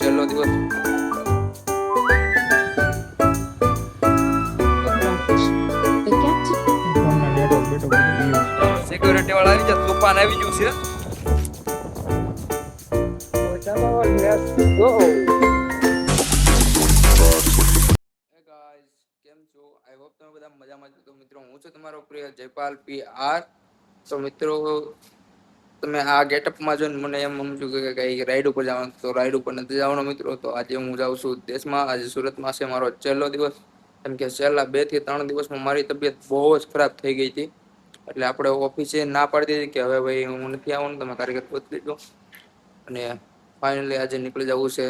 છેલ્લો દિવસ. ફોનમાં નેટવર્ક બેટો બધું ગયું છે. સિક્યુરિટી વાળા આવી ગયા, તુફાન આવી ગયું છે. તો ચાલો લેટ્સ ગો. હે ગાઈસ, કેમ છો? આઈ હોપ તમે બધા મજામાં છો. તો મિત્રો, હું છું તમારો પ્રિય જયપાલ PR. તો મિત્રો, તમે આ ગેટઅપમાં જોઈને મને એમ સમજુ કે કઈ રાઈડ ઉપર જવાનું, તો રાઈડ ઉપર નથી જવાનો મિત્રો. તો આજે હું જાઉં છું દેશમાં. આજે સુરતમાં છે મારો છેલ્લો દિવસ. કેમ કે છેલ્લા 2 થી 3 દિવસમાં મારી તબિયત બહુ જ ખરાબ થઈ ગઈ હતી. એટલે આપણે ઓફિસે ના પાડી દીધી કે હવે ભાઈ હું નથી આવવાનું, તમે કારીગર ગોતી લીધો. અને ફાઇનલી આજે નીકળી જવું છે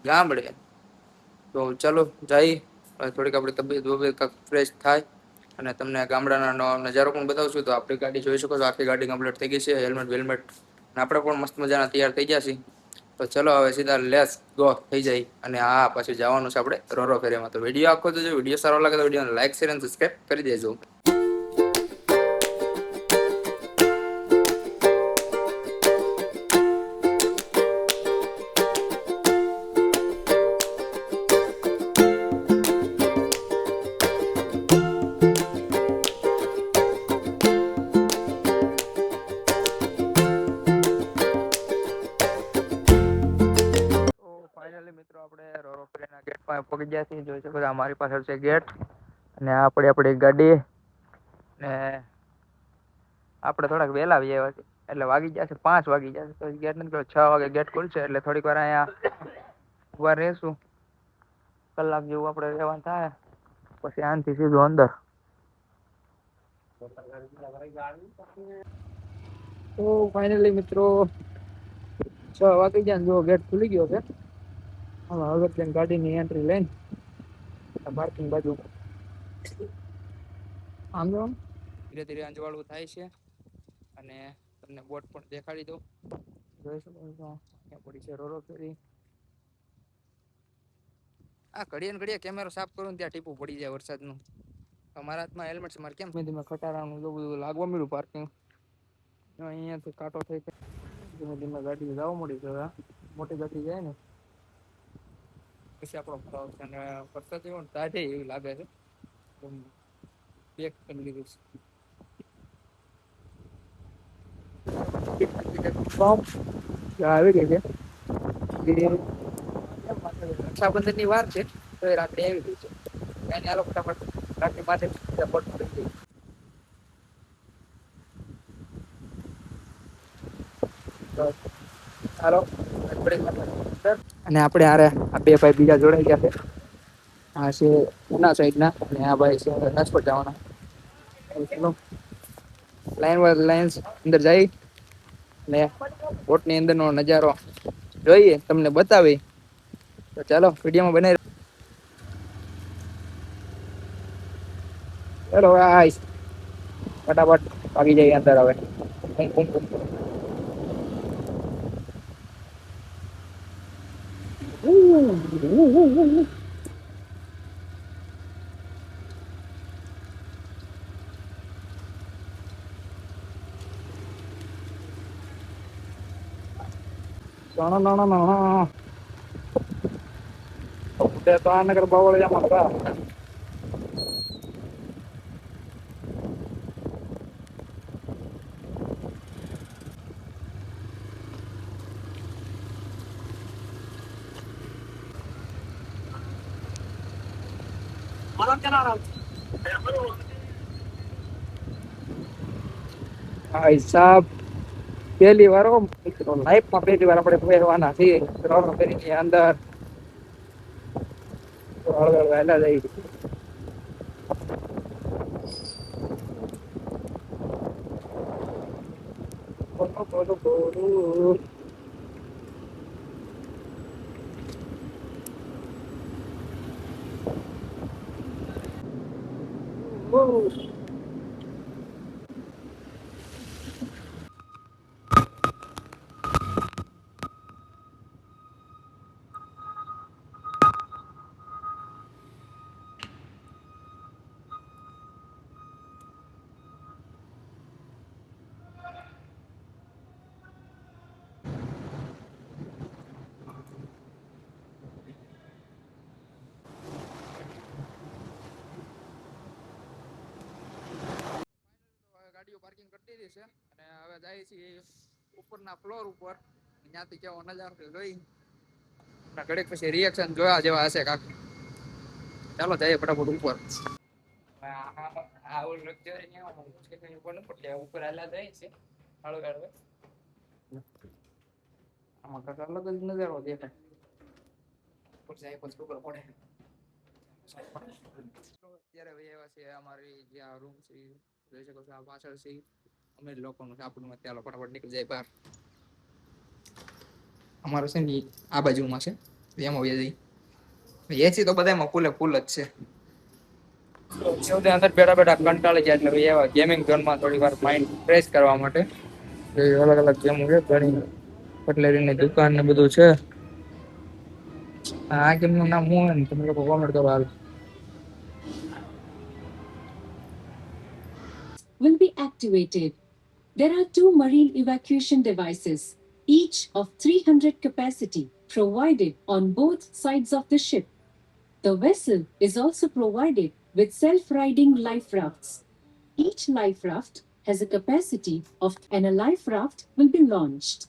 ગામડે. તો ચાલો જાય, થોડીક આપડી તબિયત ફ્રેશ થાય. અને તમને ગામડાના નજારો પણ બતાવશું. તો આપણી ગાડી જોઈ શકો છો, આખી ગાડી કમ્પ્લીટ થઈ ગઈ છે. હેલ્મેટ વેલ્મેટ આપણે પણ મસ્ત મજાના તૈયાર થઈ ગયા છીએ. તો ચલો હવે સીધા લેટ્સ ગો થઈ જાય. અને હા, પછી જવાનું છે આપણે રોરો ફેરીમાં. તો વિડીયો આખો જોજો. વિડીયો સારો લાગે તો વિડીયોને લાઈક શેર અને સબસ્ક્રાઈબ કરી દેજો. ફાઇનલી મિત્રો, આપણે રોરો ફેરીના ગેટ પાસે પહોંચી ગયા છીએ. જોઈ શકો છો અમારી પાછળ છે ગેટ. અને આપણી ગાડી. ને આપણે થોડાક વહેલા આવી આવ્યા છીએ. એટલે વાગી ગયા છે 5 વાગી ગયા છે. તો ગેટ નથી ખોલતા, 6 વાગે ગેટ ખુલશે. એટલે થોડીક વાર અહીંયા ઉભા રહીશું. કલાક જેવું આપણે રહેવાનું થાય. પછી આનાથી સીધું અંદર. તો ફાઇનલી મિત્રો, 6 વાગી ગયા ને જો ગેટ ખુલી ગયો છે. હવે ગાડીની એન્ટ્રી લઈને પાર્કિંગ બાજુ આમ ધીરે ધીરે અંજવાળું થાય છે. અને તમને બોટ પણ દેખાડી દઉં. જોઈ શકો છો ત્યાં પડી છે રોરો ફેરી. આ ઘડિયા ને ઘડિયા કેમેરો સાફ કરો ને ત્યાં ટીપું પડી જાય વરસાદનું. અમારા હાથમાં હેલ્મેટ છે, મારે કેમ ખટારાનું બધું લાગવા મળ્યું પાર્કિંગ. અહિયાંથી કાંટો થઈ ધીમે ધીમે ગાડી જવા મળી છે. મોટી ગાડી જાય ને પછી આપણો ફાવશે. અને વરસાદ જેવો દાઢે એવી લાગે છે. પેક કરી લીધું છે. આવી ગઈ છે. રક્ષાબંધનની વાર છે તો એ રાત્રે આવી ગઈ છે. ચાલો ફટાફટ રાખડી પાસે હાલો. અને આપણે હારે આ બે ભાઈ બીજા જોડાઈ ગયા છે. આ છે ઉના સાઈડના અને આ ભાઈ છે રાજકોટ જવાના. લાઈન બાય લાઈન અંદર જાય ને બોટની અંદરનો નજારો જોઈએ, તમને બતાવી. તો ચાલો વિડીયોમાં બનાવી. ચલો ગાઈસ, ફટાફટ ભાગી જઈએ અંદર હવે. તો આ નગર બાવળિયામાં હતા. ભાઈ સાહેબ, પહેલી વાર લાઈફમાં પહેલી વાર આપણે પહેરવાના છીએ રોરો ફેરીની અંદર. વહેલા જઈ જાય છે ઉપરના ફ્લોર ઉપર, ત્યાંથી કેવો નજારો જોઈ ઘડીક પછી રિએક્શન જોયા જેવા હશે કાક. ચાલો જઈએ ફટાફટ ઉપર. આવું ઉપર હાલા જાય છે આમાં કાંક અલગ જ નજારો દેખાય. ઉપર જાય પછી ખબર પડે. અત્યારે ભાઈ એવા છે અમારી જ્યાં રૂમ છે જોઈ શકો છો, આ પાછળ છે અમે લોકોનું આપણું ચાલો ફટાફટ નીકળી જાય બહાર. અમારો છે ને આ બાજુમાં છે એમાં વહી જઈ. એસી તો બધામાં ફૂલે ફૂલ જ છે. સૌથી અંદર બેઠા બેઠા કંટાળી જાય એટલે એવા ગેમિંગ ઝોનમાં થોડી વાર માઇન્ડ ફ્રેશ કરવા માટે અલગ અલગ ગેમો છે. ઘણી કટલેરીની દુકાન ને બધું છે. આ ગેમનું નામ હું ને તમે લોકો કોમેન્ટ કરો હાલ. Will be activated. There are two marine evacuation devices, each of 300 capacity, provided on both sides of the ship. The vessel is also provided with self-riding life rafts. Each life raft has a capacity of, and a life raft will be launched.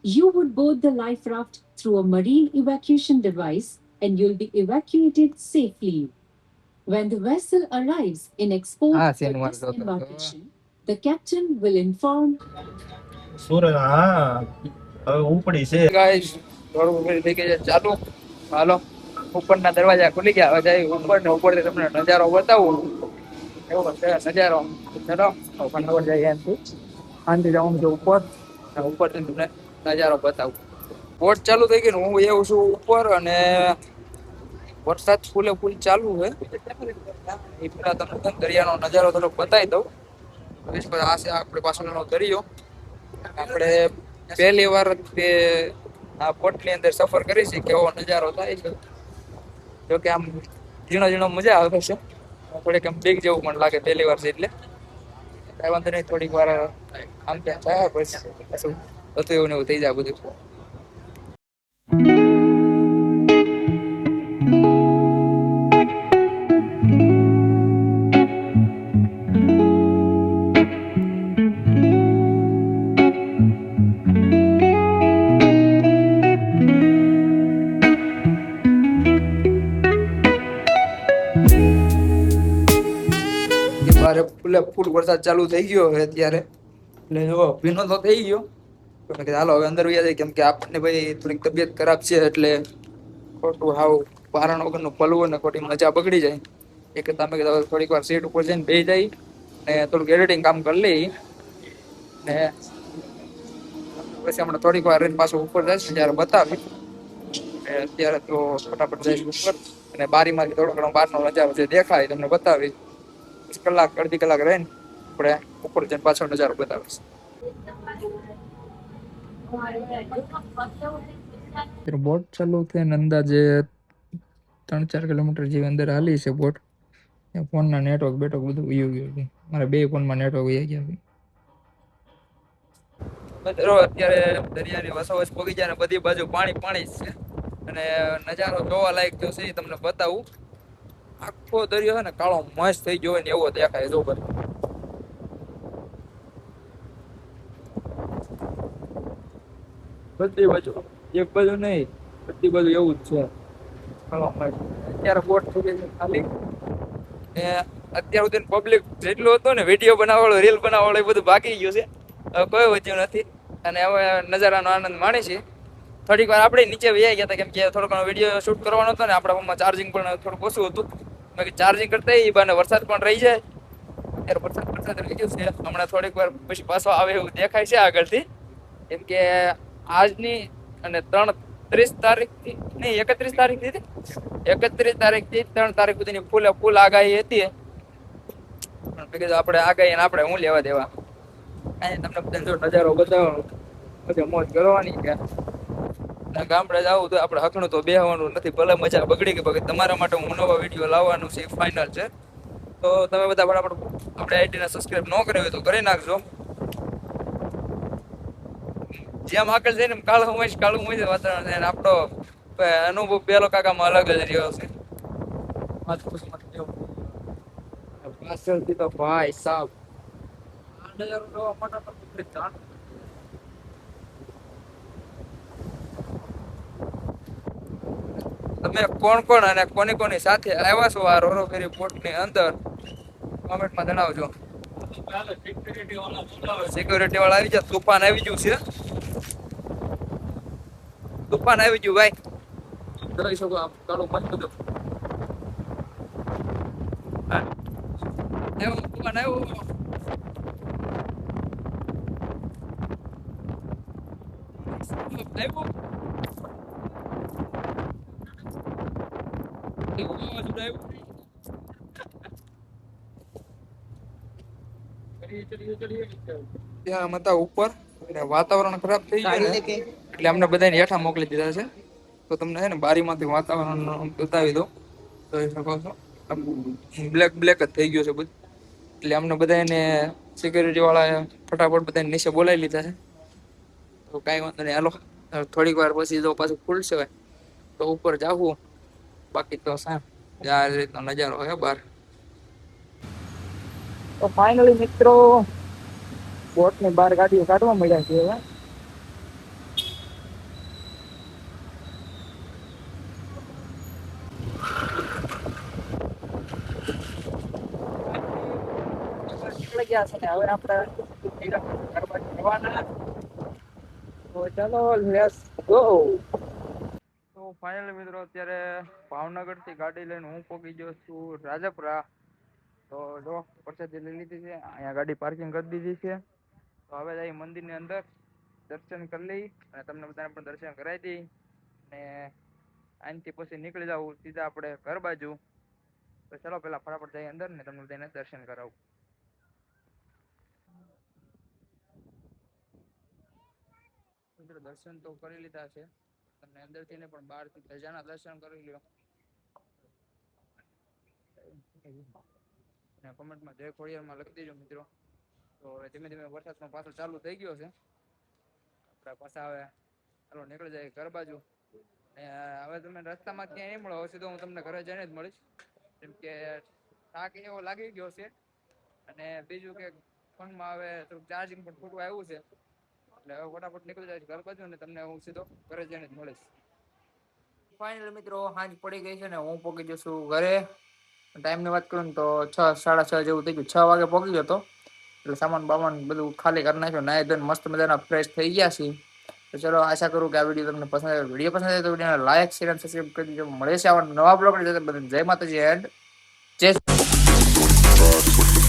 You would board the life raft through a marine evacuation device and you'll be evacuated safely. When the vessel arrives in export scene or was the- disembarkation, the captain will inform સૂરજ હા હવે ઉપડી છે. Guys થોડું થઈ ગયું ચાલુ. હાલો ઉપરના દરવાજા ખુલી ગયા. હવે જઈ ઉપર ને ઉપરથી તમને નજારો બતાવું. એવો છે નજારો. ચલો ફટાફટ જઈએ એમથી. આનથી જવાનું છે ઉપર. ઉપરથી તમને નજારો બતાવું. બોટ ચાલુ થઈ ગઈ ને હું એવું છું ઉપર અને વરસાદ ફૂલે ફૂલ ચાલુ છે. એ પેલા તમને દરિયાનો નજારો થોડોક બતાવી દઉં. આ છે આપણે પાછળનો દરિયો. આપણે પહેલી વાર તે આ બોટની અંદર સફર કરી છે. કેવો નજારો થાય છે. જોકે આમ ઝીણો ઝીણો મજા આવે છે. થોડીક આમ બીક જેવું પણ લાગે પહેલી વાર છે એટલે કઈ વાંધો નહીં. થોડીક વાર આમ ત્યાં થાય પછી બધું એવું ને એવું થઈ જાય બધું. ફૂલે ફૂલ વરસાદ ચાલુ થઈ ગયો હવે અત્યારે. એટલે જો ભીનો તો થઈ ગયો. તો મેં કીધું હાલો હવે અંદર વહી જાય. કેમ કે આપણને ભાઈ થોડીક તબિયત ખરાબ છે એટલે ખોટું હાવ કારણ વગરનું પલવું ને ખોટી મજા બગડી જાય. એ કરતા મેં કીધું થોડીક વાર સીટ ઉપર જઈને બેસી જાય ને થોડુંક એડિટિંગ કામ કરી લઈ ને પછી હમણાં થોડીક વાર રહીને પાછું ઉપર જઈશ ત્યારે બતાવી. અત્યારે તો ફટાફટ જઈશ ઉપર અને બારીમાંથી થોડો ઘણો બહારનો નજારો જે દેખાય તમને બતાવી. કલાક અડધી કલાક રહીને આપણે ઉપર જઈને પાછો નજારો બતાવીશ. બોટ ચાલુ થઈને અંદાજે 3-4 કિલોમીટર જેવી અંદર હાલી છે બોટ. ફોનના નેટવર્ક બેટવર્ક બધું વયું ગયું. મારા બે ફોનમાં નેટવર્ક વહી ગયા. મિત્રો અત્યારે દરિયાની વસોવસ પોગી જાય ને બધી બાજુ પાણી પાણી જ છે. અને નજારો જોવા લાયક જો છે તમને બતાવું. આખો દરિયો છે ને કાળો મસ્ત થઈ ગયો ને એવો દેખાય. જો બધી બાજુ એક બાજુ નહીં બધી બાજુ એવું જ છે. અત્યારે બોટ થઈ ગઈ છે ખાલી. ને અત્યાર સુધી પબ્લિક જેટલું હતું ને વિડીયો બનાવવાળો રીલ બનાવવાળો એ બધું બાકી ગયું છે. હવે કોઈ વધ્યું નથી અને હવે નજારાનો આનંદ માણી છે. થોડીક વાર આપણે નીચે વહી ગયા હતા કેમ કે થોડો ઘણો વિડીયો શૂટ કરવાનો હતો ને આપણા ફોનમાં ચાર્જિંગ પણ થોડુંક ઓછું હતું. ચાર્જિંગ કરતા એ બાને વરસાદ પણ રહી જાય. અત્યારે વરસાદ રહી ગયો છે. હમણાં થોડીક વાર પછી પાછો આવે એવું દેખાય છે આગળથી. કેમ કે આજની અને 30 તારીખથી નહીં 31 તારીખથી 31 તારીખથી 3 તારીખ સુધીની ફૂલે ફૂલ આગાહી હતી. પણ આપણે આગાહી ને આપણે હું લેવા દેવા. તમને બધા નજારો બતાવવાનો મજા મોજ કરવાની કે ગામડે જવું તો આપણે હકનું તો બેહવાનું નથી. ભલે મજા બગડી ગઈ બાકી તમારા માટે હું નવા વિડીયો લાવવાનું છે ફાઇનલ છે. તો તમે બધા આપણે આઈડીને સબસ્ક્રાઇબ ન કર્યો હોય તો કરી નાખજો. જેમ આગળ જઈને કાળું વાતાવરણ છે. આપણો અનુભવ પેલો કાકામાં અલગ જ રહ્યો છે. પાછળથી તો ભાઈ સાહેબ નજારો જોવા માટે તમે કોણ કોણ અને કોની સાથે આવ્યા છો આ રોરો ફેરી પોર્ટની અંદર કોમેન્ટમાં જણાવજો. સિક્યુરિટી વાળા આવી જાય. તુફાન આવી ગયું છે. તુફાન આવી ગયું ભાઈ. જોઈ શકો આપ કાળું મસ્ત હતું. આવ્યો તુફાન આવ્યો. ત્યાં અમે હતા ઉપર અને વાતાવરણ ખરાબ થઈ ગયું ને એટલે અમને બધાને હેઠા મોકલી દીધા છે. તો તમને છે ને બારીમાંથી વાતાવરણ બતાવી દઉં. જોઈ શકો છો બ્લેક બ્લેક જ થઈ ગયું છે બધું. એટલે અમને બધાને સિક્યુરિટી વાળા ફટાફટ બધાને નીચે બોલાવી લીધા છે. તો કાંઈ વાંધો નહીં, હાલો થોડીક વાર પછી જો પાછું ખુલશે તો ઉપર જાવું. બાકી તો સાહેબ આ રીતનો નજારો હોય બહાર. તો ફાઇનલી મિત્રો બોટની બહાર ગાડીઓ કાઢવા મળ્યા છે હવે. નીકળી ગયા છે ને હવે આપણે ગરબા જવાના. તો ચાલો લેટ્સ ગો. તો ફાઇનલી મિત્રો અત્યારે ભાવનગર થી ગાડી લઈને હું પહોંચી ગયો છું રાજપરા. તો જો પરસાદી લઈ લીધી છે, અહીંયા ગાડી પાર્કિંગ કરી દીધી છે. તો હવે જઈ મંદિરની અંદર દર્શન કરી લઈ અને તમને બધાને પણ દર્શન કરાવી દઈ અને અહીંથી પછી નીકળી જાવ સીધા આપણે ઘર બાજુ. તો ચલો પેલા ફટાફટ જઈ અંદર ને તમને બધાને દર્શન કરાવું. મિત્રો દર્શન તો કરી લીધા છે, તમને અંદરથી ને પણ બહારથી ધજાના દર્શન કરી લ્યો. અને કોમેન્ટમાં જય ખોડિયારમાં લખી દેજો મિત્રો. તો હવે ધીમે ધીમે વરસાદનો પાછો ચાલુ થઈ ગયો છે. આપણા પાછા હવે ચાલો નીકળી જાય ઘર બાજુ. હવે તમે રસ્તામાં ક્યાંય નહીં મળો, હવે સીધો હું તમને ઘરે જઈને જ મળીશ. કેમ કે થાક એવો લાગી ગયો છે અને બીજું કે ફોનમાં હવે થોડુંક ચાર્જિંગ પણ થોડું આવ્યું છે. એટલે હવે ફટાફટ નીકળી જાય ઘર બાજુ ને તમને હું સીધો ઘરે જઈને જ મળીશ. ફાઇનલ મિત્રો સાંજ પડી ગઈ છે ને હું પહોંચી ગયો છું ઘરે. ટાઈમની વાત કરું ને તો 6, 6:30 જેવું થઈ ગયું. 6 વાગે પહોંચી ગયો હતો. એટલે સામાન બામાન બધું ખાલી કરી નાખ્યો. નાહી ધોઈને મસ્ત મજાના ફ્રેશ થઈ ગયા છીએ. તો ચલો આશા કરું કે આ વિડીયો તમને પસંદ આવે. વિડીયો પસંદ આવે તો વિડીયોને લાઈક શેર અને સબસ્ક્રાઈબ કરી દેજો. મળે છે આવા નવા બ્લોગ. જય માતાજી એન્ડ જય